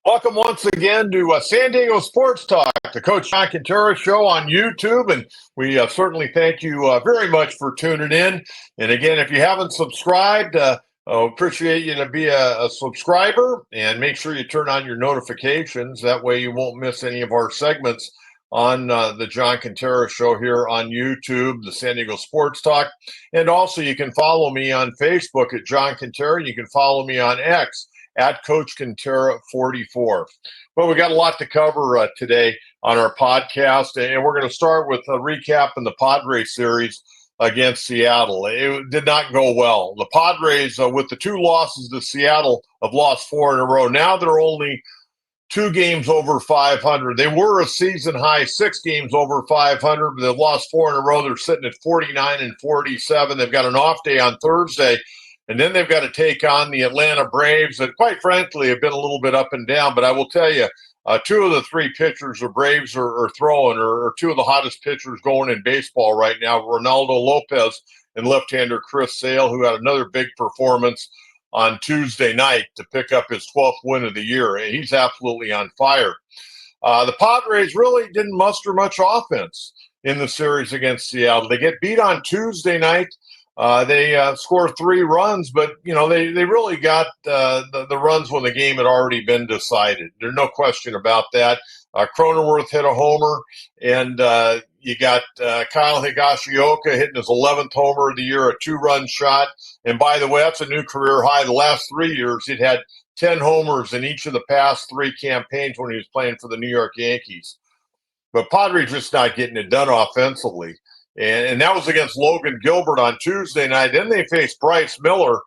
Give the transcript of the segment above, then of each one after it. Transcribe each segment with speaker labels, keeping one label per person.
Speaker 1: Welcome once again to San Diego Sports Talk, the Coach John Kentera show on YouTube. And we certainly thank you very much for tuning in. And again, if you haven't subscribed, appreciate you to be a subscriber and make sure you turn on your notifications. That way you won't miss any of our segments on the John Kentera show here on YouTube, the San Diego Sports Talk. And also you can follow me on Facebook at John Kentera. You can follow me on X at Coach Kentera 44. Well, we got a lot to cover today on our podcast, and we're going to start with a recap in the Padres series against Seattle. It did not go well. The Padres, with the two losses to Seattle, have lost 4 in a row. Now they're only 2 games over 500. They were a season high 6 games over 500, but they've lost 4 in a row. They're sitting at 49 and 47. They've got an off day on Thursday. And then they've got to take on the Atlanta Braves that, quite frankly, have been a little bit up and down. But I will tell you, 2 of the 3 pitchers the Braves are throwing are 2 of the hottest pitchers going in baseball right now, Ronaldo Lopez and left-hander Chris Sale, who had another big performance on Tuesday night to pick up his 12th win of the year. And he's absolutely on fire. The Padres really didn't muster much offense in the series against Seattle. They get beat on Tuesday night. They scored 3 runs, but, they really got the runs when the game had already been decided. There's no question about that. Cronenworth hit a homer, and you got Kyle Higashioka hitting his 11th homer of the year, a 2-run shot. And by the way, that's a new career high. The last 3 years, he'd had 10 homers in each of the past 3 campaigns when he was playing for the New York Yankees. But Padres just not getting it done offensively. And that was against Logan Gilbert on Tuesday night. Then they faced Bryce Miller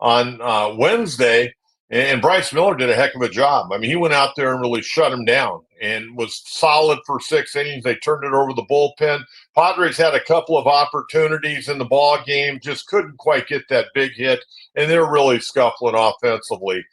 Speaker 1: on Wednesday, and Bryce Miller did a heck of a job. I mean, he went out there and really shut him down and was solid for 6 innings. They turned it over the bullpen. Padres had a couple of opportunities in the ball game, just couldn't quite get that big hit, and they're really scuffling offensively.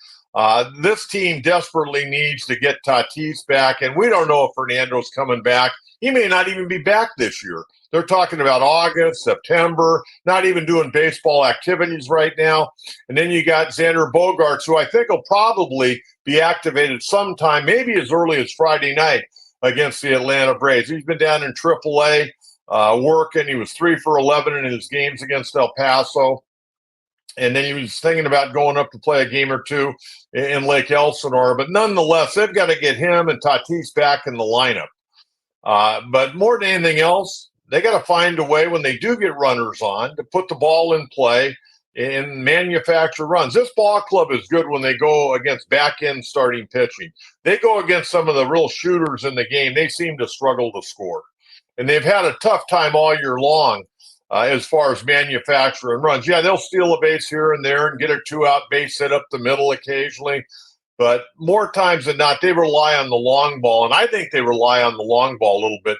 Speaker 1: This team desperately needs to get Tatis back, and we don't know if Fernando's coming back. He may not even be back this year. They're talking about August, September, not even doing baseball activities right now. And then you got Xander Bogaerts, who I think will probably be activated sometime, maybe as early as Friday night against the Atlanta Braves. He's been down in AAA working. He was 3 for 11 in his games against El Paso. And then he was thinking about going up to play a game or 2 in Lake Elsinore. But nonetheless, they've got to get him and Tatis back in the lineup. But more than anything else, they got to find a way when they do get runners on to put the ball in play and manufacture runs. This ball club is good when they go against back-end starting pitching. They go against some of the real shooters in the game. They seem to struggle to score. And they've had a tough time all year long as far as manufacturing runs. Yeah, they'll steal a base here and there and get a 2-out base hit up the middle occasionally. But more times than not, they rely on the long ball. And I think they rely on the long ball a little bit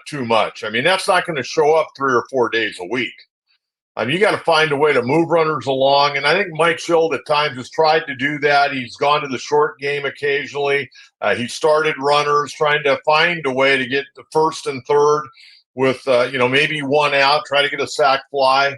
Speaker 1: too much. I mean, that's not going to show up 3 or 4 days a week. I mean, you got to find a way to move runners along. And I think Mike Schild at times has tried to do that. He's gone to the short game occasionally. He started runners, trying to find a way to get the first and third with, maybe 1 out, try to get a sac fly.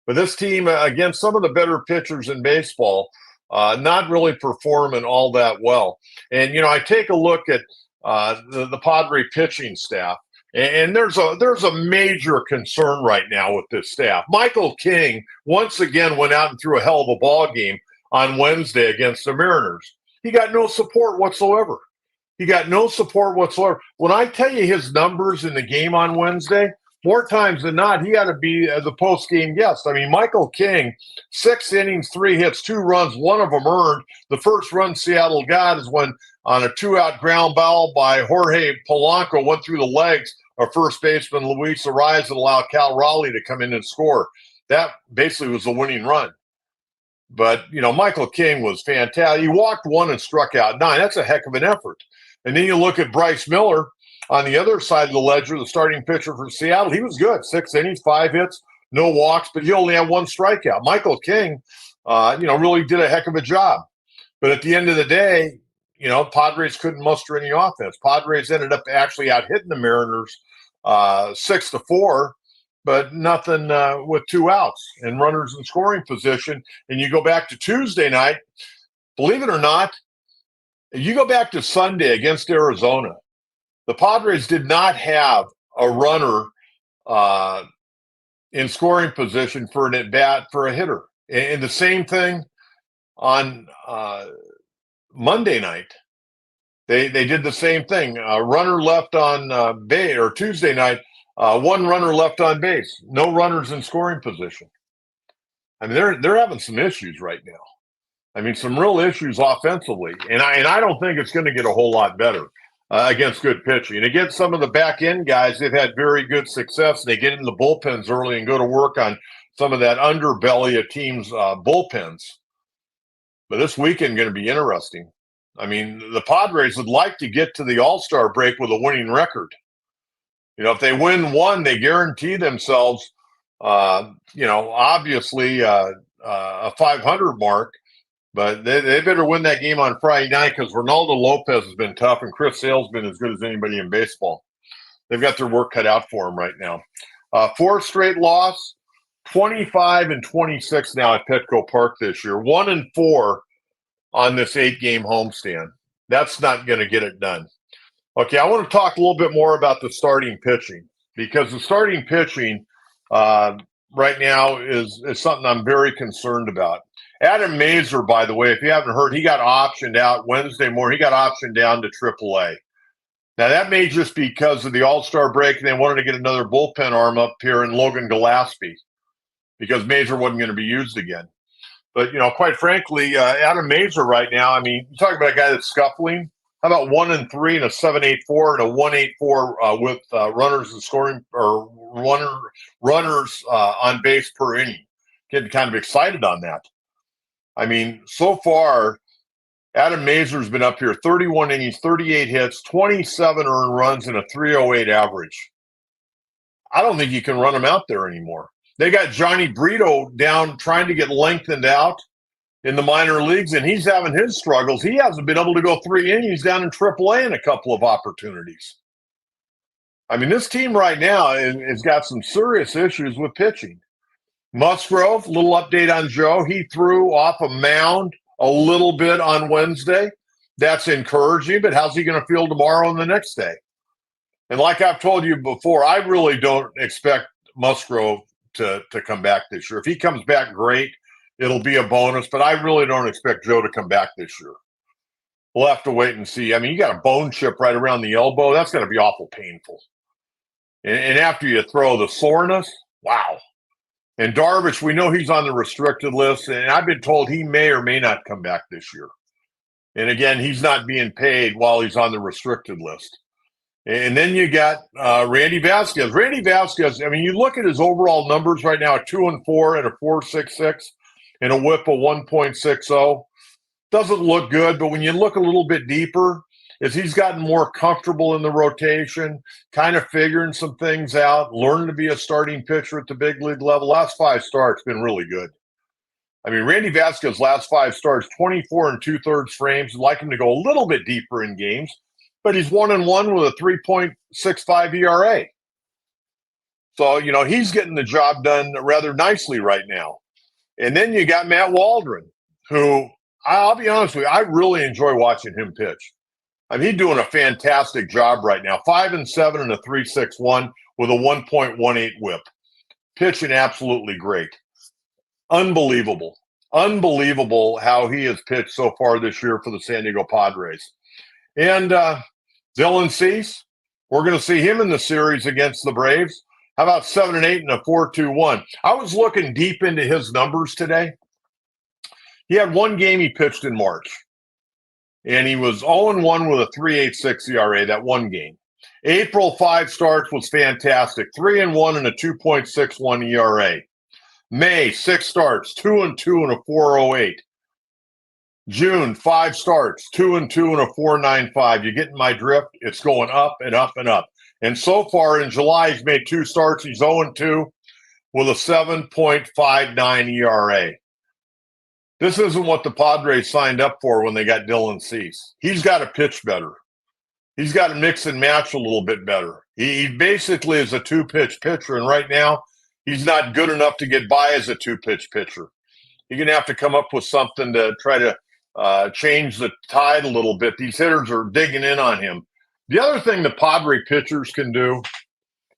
Speaker 1: But this team, against some of the better pitchers in baseball, not really performing all that well. And, I take a look at the Padre pitching staff, and there's a major concern right now with this staff. Michael King once again went out and threw a hell of a ball game on Wednesday against the Mariners. He got no support whatsoever. When I tell you his numbers in the game on Wednesday, more times than not, he had to be the post-game guest. I mean, Michael King, 6 innings, 3 hits, 2 runs, 1 of them earned. The first run Seattle got is when on a 2-out ground ball by Jorge Polanco went through the legs of first baseman Luis Arias and allowed Cal Raleigh to come in and score. That basically was the winning run. But, Michael King was fantastic. He walked 1 and struck out 9. That's a heck of an effort. And then you look at Bryce Miller on the other side of the ledger, the starting pitcher for Seattle. He was good. 6 innings, 5 hits, no walks, but he only had 1 strikeout. Michael King, really did a heck of a job. But at the end of the day, Padres couldn't muster any offense. Padres ended up actually out hitting the Mariners 6-4, but nothing with 2 outs and runners in scoring position. And you go back to Tuesday night, believe it or not, You go back to Sunday against Arizona. The Padres did not have a runner uh, in scoring position for an at bat for a hitter. And the same thing on Monday night. They did the same thing. Runner left on base, or Tuesday night, one runner left on base. No runners in scoring position. I mean, they're having some issues right now. I mean, some real issues offensively, and I don't think it's going to get a whole lot better against good pitching. And against some of the back end guys, they've had very good success. They get in the bullpens early and go to work on some of that underbelly of teams' bullpens. But this weekend going to be interesting. I mean, the Padres would like to get to the All-Star break with a winning record. You know, if they win one, they guarantee themselves, obviously a 500 mark. But they better win that game on Friday night because Ronaldo Lopez has been tough and Chris Sale's been as good as anybody in baseball. They've got their work cut out for them right now. Fourth straight loss, 25-26 now at Petco Park this year. 1-4 on this 8-game homestand. That's not going to get it done. Okay, I want to talk a little bit more about the starting pitching because the starting pitching right now is something I'm very concerned about. Adam Mazur, by the way, if you haven't heard, he got optioned out Wednesday morning. He got optioned down to AAA. Now, that may just be because of the All-Star break, and they wanted to get another bullpen arm up here in Logan Gillespie because Mazur wasn't going to be used again. But, quite frankly, Adam Mazur right now, I mean, you talk about a guy that's scuffling. How about 1-3 and a 7.84 and a 1.84 with runners in scoring or runners on base per inning? Getting kind of excited on that. I mean, so far, Adam Mazur's been up here 31 innings, 38 hits, 27 earned runs, and a 3.08 average. I don't think you can run him out there anymore. They got Johnny Brito down trying to get lengthened out in the minor leagues, and he's having his struggles. He hasn't been able to go 3 innings down in AAA in a couple of opportunities. I mean, this team right now has got some serious issues with pitching. Musgrove, little update on Joe. He threw off a mound a little bit on Wednesday. That's encouraging, but how's he going to feel tomorrow and the next day? And like I've told you before, I really don't expect Musgrove to come back this year. If he comes back, great. It'll be a bonus, but I really don't expect Joe to come back this year. We'll have to wait and see. I mean, you got a bone chip right around the elbow. That's going to be awful painful. And after you throw the soreness, wow. And Darvish, we know he's on the restricted list, and I've been told he may or may not come back this year. And again, he's not being paid while he's on the restricted list. And then you got Randy Vasquez. Randy Vasquez, I mean, you look at his overall numbers right now, 2-4 and a 4.66 and a whip of 1.60. Doesn't look good, but when you look a little bit deeper, as he's gotten more comfortable in the rotation, kind of figuring some things out, learning to be a starting pitcher at the big league level. Last 5 starts been really good. I mean, Randy Vasquez, last 5 starts, 24 2/3 frames. I'd like him to go a little bit deeper in games, but he's 1-1 with a 3.65 ERA. So, he's getting the job done rather nicely right now. And then you got Matt Waldron, who, I'll be honest with you, I really enjoy watching him pitch. I mean, he's doing a fantastic job right now. 5-7 and a 3.61 with a 1.18 whip. Pitching absolutely great. Unbelievable how he has pitched so far this year for the San Diego Padres. And Dylan Cease, we're going to see him in the series against the Braves. How about 7-8 and a 4.21? I was looking deep into his numbers today. He had one game he pitched in March. And he was 0-1 with a 3.86 ERA, that one game. April 5 starts was fantastic, 3-1 and a 2.61 ERA. May 6 starts, 2-2 and a 4.08. June 5 starts, 2-2 and a 4.95. You getting my drift? It's going up and up and up. And so far in July, he's made 2 starts. He's 0-2 with a 7.59 ERA. This isn't what the Padres signed up for when they got Dylan Cease. He's got to pitch better. He's got to mix and match a little bit better. He basically is a 2-pitch pitcher, and right now he's not good enough to get by as a 2-pitch pitcher. You're going to have to come up with something to try to change the tide a little bit. These hitters are digging in on him. The other thing the Padre pitchers can do,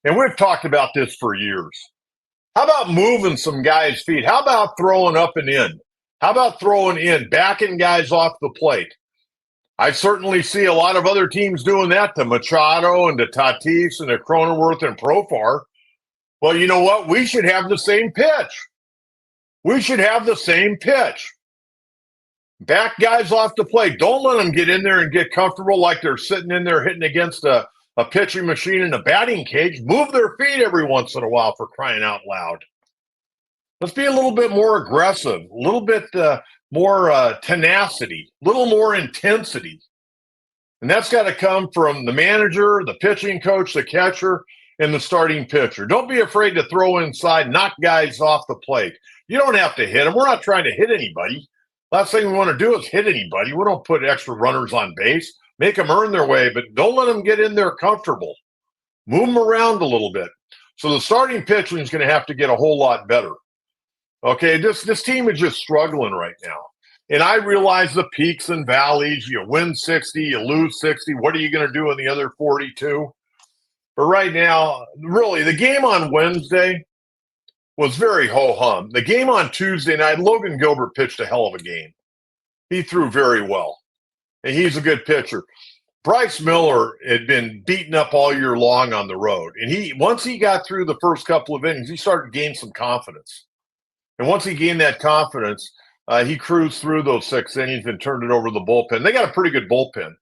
Speaker 1: and we've talked about this for years, how about moving some guys' feet? How about throwing up and in? How about throwing in, backing guys off the plate? I certainly see a lot of other teams doing that, to Machado and to Tatis and to Cronenworth and Profar. Well, you know what? We should have the same pitch. We should have the same pitch. Back guys off the plate. Don't let them get in there and get comfortable like they're sitting in there hitting against a pitching machine in a batting cage. Move their feet every once in a while, for crying out loud. Let's be a little bit more aggressive, a little bit more tenacity, a little more intensity. And that's got to come from the manager, the pitching coach, the catcher, and the starting pitcher. Don't be afraid to throw inside, knock guys off the plate. You don't have to hit them. We're not trying to hit anybody. Last thing we want to do is hit anybody. We don't put extra runners on base. Make them earn their way, but don't let them get in there comfortable. Move them around a little bit. So the starting pitching is going to have to get a whole lot better. Okay, this team is just struggling right now. And I realize the peaks and valleys. You win 60, you lose 60. What are you going to do in the other 42? But right now, really, the game on Wednesday was very ho-hum. The game on Tuesday night, Logan Gilbert pitched a hell of a game. He threw very well, and he's a good pitcher. Bryce Miller had been beaten up all year long on the road, and once he got through the first couple of innings, he started to gain some confidence. And once he gained that confidence, he cruised through those 6 innings and turned it over to the bullpen. They got a pretty good bullpen.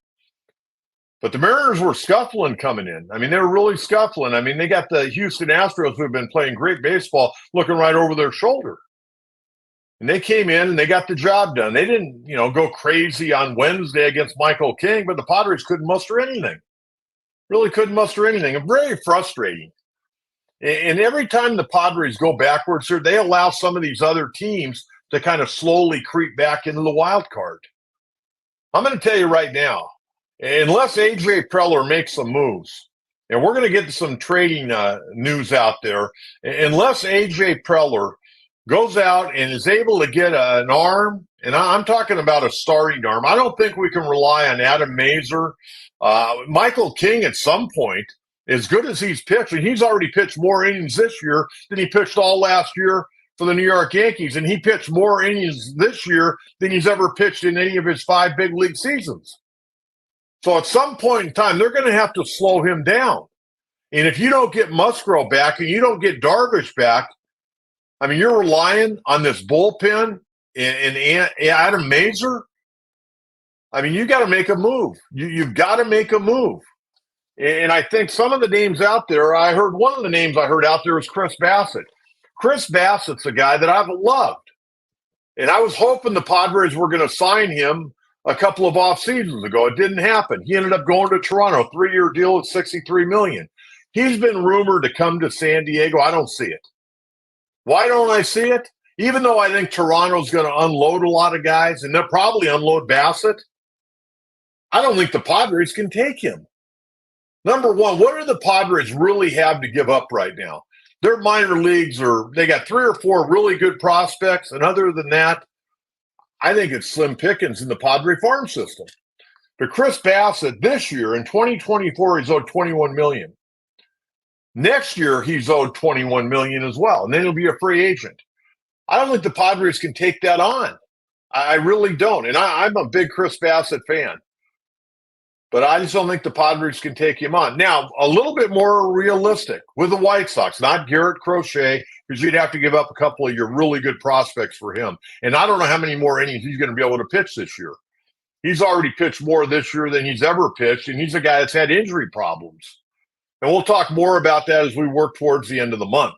Speaker 1: But the Mariners were scuffling coming in. I mean, they were really scuffling. I mean, they got the Houston Astros, who have been playing great baseball, looking right over their shoulder. And they came in and they got the job done. They didn't, go crazy on Wednesday against Michael King, but the Padres couldn't muster anything. Really couldn't muster anything. And very frustrating. And every time the Padres go backwards here, they allow some of these other teams to kind of slowly creep back into the wild card. I'm going to tell you right now, unless A.J. Preller makes some moves, and we're going to get some trading news out there, unless A.J. Preller goes out and is able to get an arm, and I'm talking about a starting arm, I don't think we can rely on Adam Mazur. Michael King at some point, as good as he's pitched, and he's already pitched more innings this year than he pitched all last year for the New York Yankees, and he pitched more innings this year than he's ever pitched in any of his 5 big league seasons. So at some point in time, they're going to have to slow him down. And if you don't get Musgrove back and you don't get Darvish back, I mean, you're relying on this bullpen and Adam Mazur. I mean, you got to make a move. You've got to make a move. And I think some of the names out there, one of the names I heard out there was Chris Bassett. Chris Bassett's a guy that I've loved. And I was hoping the Padres were going to sign him a couple of off seasons ago. It didn't happen. He ended up going to Toronto, 3-year deal at $63 million. He's been rumored to come to San Diego. I don't see it. Why don't I see it? Even though I think Toronto's going to unload a lot of guys, and they'll probably unload Bassett, I don't think the Padres can take him. Number one, what do the Padres really have to give up right now? Their minor leagues they got 3 or 4 really good prospects, and other than that, I think it's slim pickings in the Padre farm system. But Chris Bassett this year in 2024, he's owed $21 million. Next year, he's owed $21 million as well, and then he'll be a free agent. I don't think the Padres can take that on. I really don't, and I'm a big Chris Bassett fan. But I just don't think the Padres can take him on. Now, a little bit more realistic with the White Sox, not Garrett Crochet, because you'd have to give up a couple of your really good prospects for him. And I don't know how many more innings he's going to be able to pitch this year. He's already pitched more this year than he's ever pitched, and he's a guy that's had injury problems. And we'll talk more about that as we work towards the end of the month.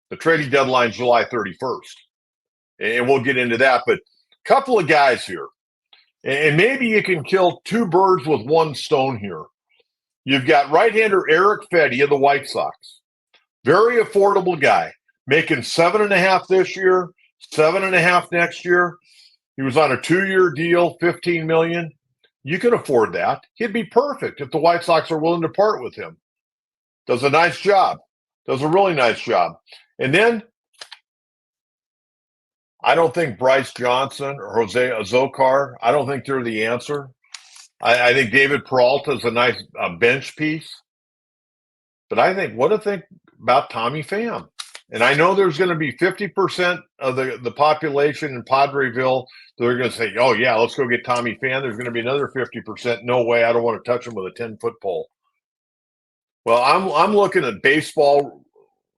Speaker 1: The trading deadline is July 31st. And we'll get into that. But a couple of guys here. And maybe you can kill 2 birds with 1 stone here. You've got right-hander Eric Fedde of the White Sox. Very affordable guy. Making $7.5 this year, $7.5 next year. He was on a 2-year deal, $15 million. You can afford that. He'd be perfect if the White Sox are willing to part with him. Does a nice job. Does a really nice job. And then I don't think Bryce Johnson or Jose Azocar, I don't think they're the answer. I think David Peralta is a nice bench piece. But I think, what to think about Tommy Pham? And I know there's going to be 50% of the population in Padreville that are going to say, oh, yeah, let's go get Tommy Pham. There's going to be another 50%. No way. I don't want to touch him with a 10-foot pole. Well, I'm looking at baseball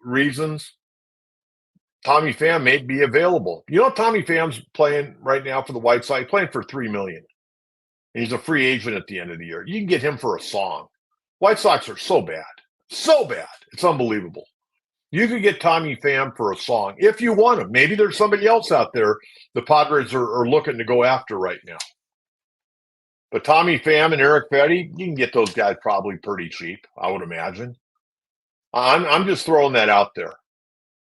Speaker 1: reasons. Tommy Pham may be available. You know, Tommy Pham's playing right now for the White Sox. He's playing for $3 million. He's a free agent at the end of the year. You can get him for a song. White Sox are so bad. So bad. It's unbelievable. You could get Tommy Pham for a song if you want him. Maybe there's somebody else out there the Padres are looking to go after right now. But Tommy Pham and Eric Petty, you can get those guys probably pretty cheap, I would imagine. I'm just throwing that out there.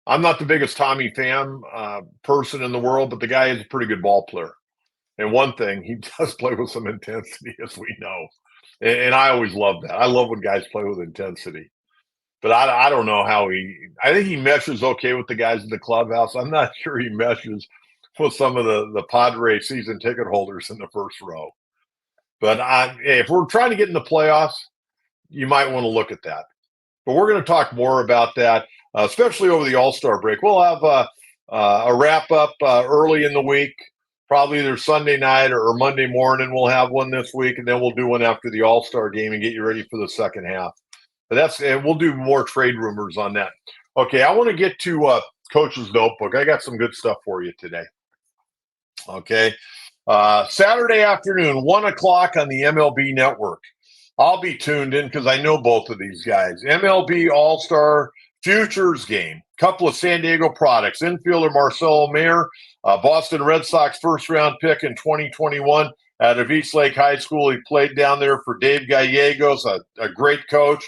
Speaker 1: I'm not the biggest Tommy Pham person in the world, but the guy is a pretty good ball player. And one thing, he does play with some intensity, as we know. And I always love that. I love when guys play with intensity. But I don't know how I think he meshes okay with the guys in the clubhouse. I'm not sure he meshes with some of the Padres season ticket holders in the first row. But if we're trying to get in the playoffs, you might want to look at that. But we're going to talk more about that, especially over the All-Star break. We'll have a wrap-up early in the week, probably either Sunday night or Monday morning. We'll have one this week, and then we'll do one after the All-Star game and get you ready for the second half. But we'll do more trade rumors on that. Okay, I want to get to Coach's Notebook. I got some good stuff for you today. Okay, Saturday afternoon, 1 o'clock on the MLB Network. I'll be tuned in because I know both of these guys. MLB All-Star Futures game. Couple of San Diego products. Infielder Marcelo Mayer, Boston Red Sox first-round pick in 2021 out of East Lake High School. He played down there for Dave Gallegos, a great coach.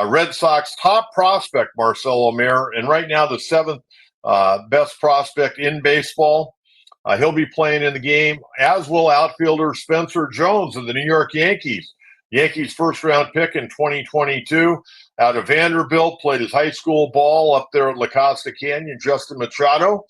Speaker 1: Red Sox top prospect, Marcelo Mayer, and right now the seventh best prospect in baseball. He'll be playing in the game, as will outfielder Spencer Jones of the New York Yankees. Yankees first-round pick in 2022 out of Vanderbilt, played his high school ball up there at La Costa Canyon. Justin Machado,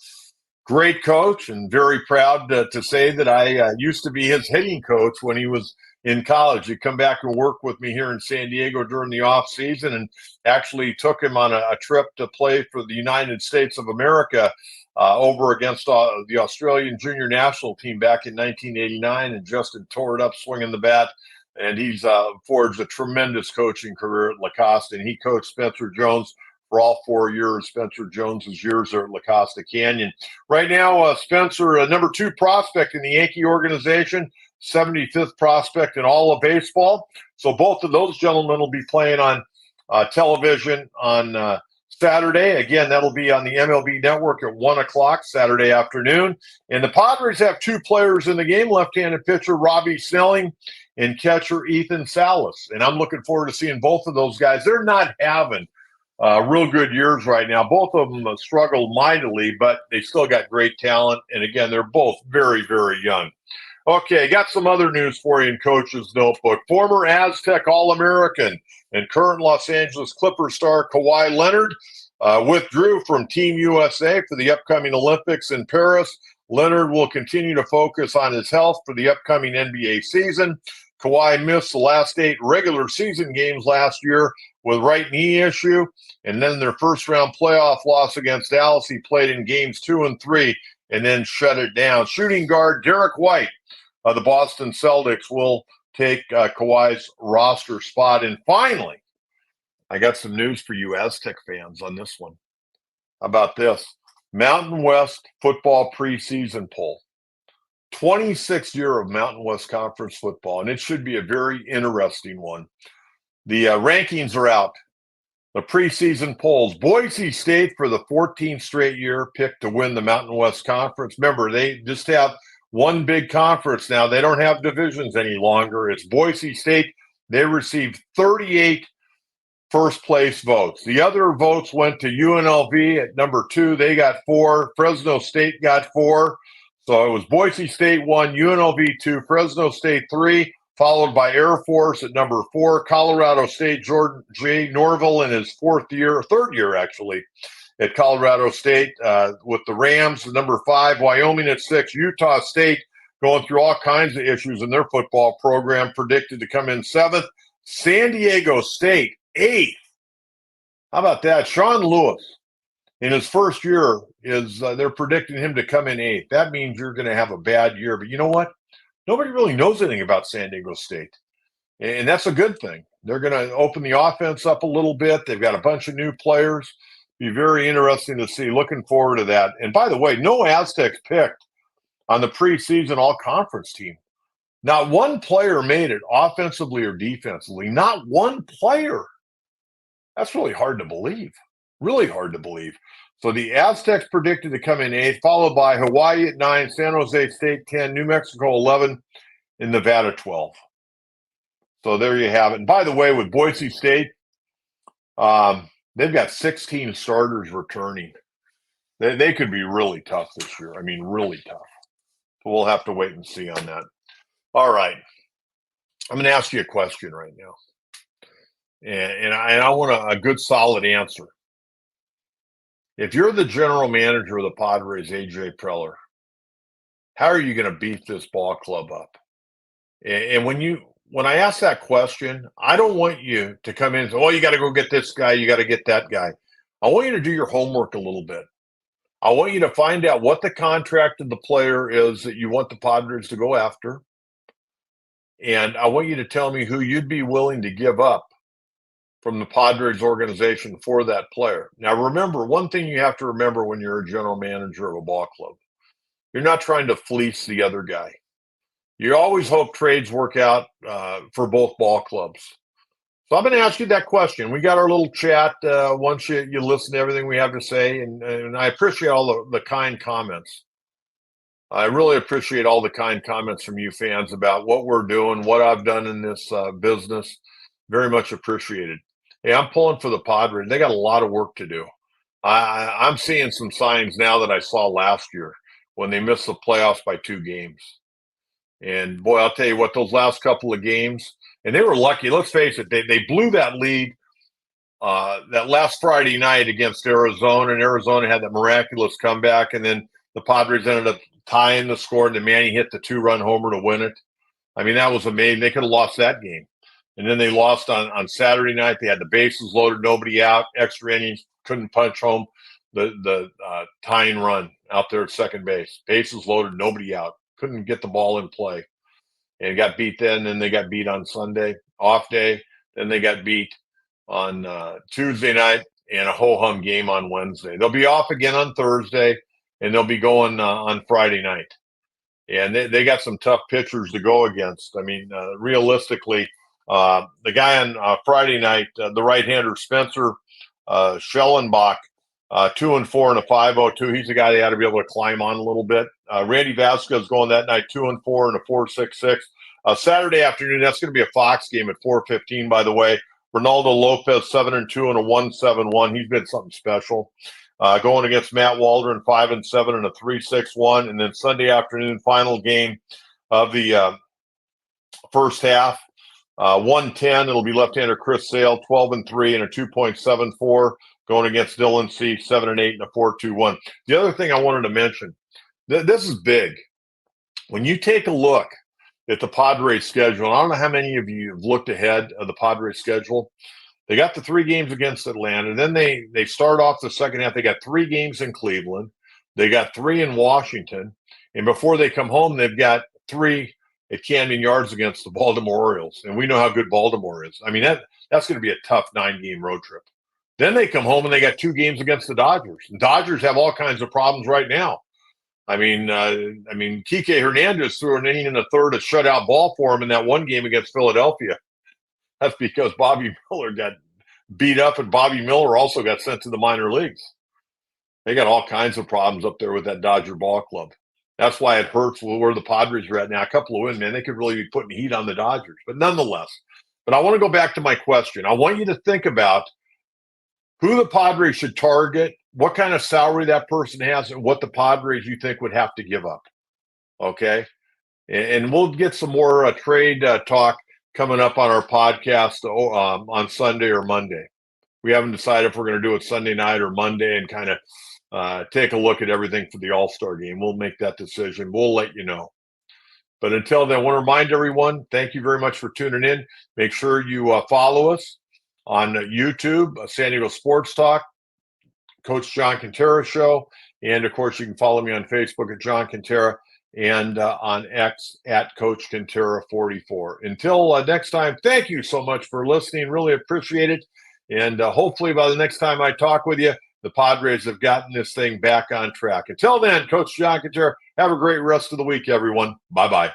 Speaker 1: great coach, and very proud to say that I used to be his hitting coach when he was in college. He'd come back and work with me here in San Diego during the off season, and actually took him on a trip to play for the United States of America over against the Australian junior national team back in 1989. And Justin tore it up swinging the bat. And he's forged a tremendous coaching career at La Costa. And he coached Spencer Jones for all 4 years. Spencer Jones's years are at La Costa Canyon. Right now, Spencer, a number 2 prospect in the Yankee organization, 75th prospect in all of baseball. So both of those gentlemen will be playing on television on Saturday. Again, that'll be on the MLB Network at 1 o'clock Saturday afternoon. And the Padres have 2 players in the game, left-handed pitcher Robbie Snelling and catcher Ethan Salas. And I'm looking forward to seeing both of those guys. They're not having real good years right now. Both of them have struggled mightily, but they still got great talent. And again, they're both very, very young. Okay, got some other news for you in Coach's Notebook. Former Aztec All-American and current Los Angeles Clippers star Kawhi Leonard withdrew from Team USA for the upcoming Olympics in Paris. Leonard will continue to focus on his health for the upcoming NBA season. Kawhi missed the last 8 regular season games last year with right knee issue, and then their first-round playoff loss against Dallas. He played in games 2 and 3 and then shut it down. Shooting guard Derek White of the Boston Celtics will take Kawhi's roster spot. And finally, I got some news for you Aztec fans on this one. How about this? Mountain West football preseason poll. 26th year of Mountain West Conference football, and it should be a very interesting one. The rankings are out. The preseason polls. Boise State, for the 14th straight year, picked to win the Mountain West Conference. Remember, they just have one big conference now. They don't have divisions any longer. It's Boise State. They received 38 first-place votes. The other votes went to UNLV at number 2. They got 4. Fresno State got 4. So it was Boise State 1, UNLV 2, Fresno State 3, followed by Air Force at number 4. Colorado State, Jordan J. Norville in his 3rd year actually, at Colorado State with the Rams, number 5, Wyoming at 6, Utah State going through all kinds of issues in their football program, predicted to come in 7th, San Diego State 8th. How about that? Sean Lewis, in his first year, they're predicting him to come in 8th. That means you're going to have a bad year. But you know what? Nobody really knows anything about San Diego State. And that's a good thing. They're going to open the offense up a little bit. They've got a bunch of new players. Be very interesting to see. Looking forward to that. And by the way, no Aztecs picked on the preseason all-conference team. Not one player made it offensively or defensively. Not one player. That's really hard to believe. Really hard to believe. So the Aztecs predicted to come in 8th, followed by Hawaii at 9, San Jose State 10, New Mexico 11, and Nevada 12. So there you have it. And by the way, with Boise State, they've got 16 starters returning. They could be really tough this year. I mean, really tough. So we'll have to wait and see on that. All right. I'm going to ask you a question right now. And I want a good, solid answer. If you're the general manager of the Padres, A.J. Preller, how are you going to beat this ball club up? And when I ask that question, I don't want you to come in and say, oh, you got to go get this guy, you got to get that guy. I want you to do your homework a little bit. I want you to find out what the contract of the player is that you want the Padres to go after. And I want you to tell me who you'd be willing to give up from the Padres organization for that player. Now, remember, one thing you have to remember when you're a general manager of a ball club, you're not trying to fleece the other guy. You always hope trades work out for both ball clubs. So I'm going to ask you that question. We got our little chat once you listen to everything we have to say, and I appreciate all the kind comments. I really appreciate all the kind comments from you fans about what we're doing, what I've done in this business. Very much appreciated. Hey, I'm pulling for the Padres. They got a lot of work to do. I'm seeing some signs now that I saw last year when they missed the playoffs by 2 games. And boy, I'll tell you what, those last couple of games, and they were lucky. Let's face it, they blew that lead that last Friday night against Arizona, and Arizona had that miraculous comeback, and then the Padres ended up tying the score, and then Manny hit the 2-run homer to win it. I mean, that was amazing. They could have lost that game. And then they lost on Saturday night. They had the bases loaded, nobody out, extra innings, couldn't punch home the tying run out there at second base. Bases loaded, nobody out, couldn't get the ball in play. And got beat then they got beat on Sunday, off day. Then they got beat on Tuesday night and a ho-hum game on Wednesday. They'll be off again on Thursday, and they'll be going on Friday night. And they got some tough pitchers to go against. I mean, realistically, the guy on Friday night, the right-hander Spencer Schellenbach, 2-4 and a 5.02. He's the guy they ought to be able to climb on a little bit. Randy Vasquez going that night, 2-4 and a 4.66. Saturday afternoon, that's going to be a Fox game at 4:15. By the way, Ronaldo Lopez 7-2 and a 1.71. He's been something special. Going against Matt Waldron 5-7 and a 3.61. And then Sunday afternoon, final game of the first half. 110, it'll be left-hander Chris Sale, 12-3 and a 2.74, going against Dylan C, 7-8 and a 4.21. The other thing I wanted to mention, this is big. When you take a look at the Padres schedule, and I don't know how many of you have looked ahead of the Padres schedule. They got the 3 games against Atlanta. Then they start off the second half. They got 3 games in Cleveland. They got 3 in Washington. And before they come home, they've got 3 at Camden Yards against the Baltimore Orioles. And we know how good Baltimore is. I mean, that's going to be a tough 9-game road trip. Then they come home and they got 2 games against the Dodgers. And Dodgers have all kinds of problems right now. I mean, Kike Hernandez threw an inning in the third, a shutout ball for him in that one game against Philadelphia. That's because Bobby Miller got beat up, and Bobby Miller also got sent to the minor leagues. They got all kinds of problems up there with that Dodger ball club. That's why it hurts where the Padres are at now. A couple of wins, man, they could really be putting heat on the Dodgers. But nonetheless, I want to go back to my question. I want you to think about who the Padres should target, what kind of salary that person has, and what the Padres you think would have to give up. Okay? And we'll get some more trade talk coming up on our podcast on Sunday or Monday. We haven't decided if we're going to do it Sunday night or Monday and kind of take a look at everything for the All-Star game. We'll make that decision. We'll let you know. But until then, I want to remind everyone, thank you very much for tuning in. Make sure you follow us on YouTube, San Diego Sports Talk, Coach John Kentera Show. And, of course, you can follow me on Facebook at John Kentera and on X at Coach Kentera 44. Until next time, thank you so much for listening. Really appreciate it. And hopefully by the next time I talk with you, the Padres have gotten this thing back on track. Until then, Coach John Kentera, have a great rest of the week, everyone. Bye-bye.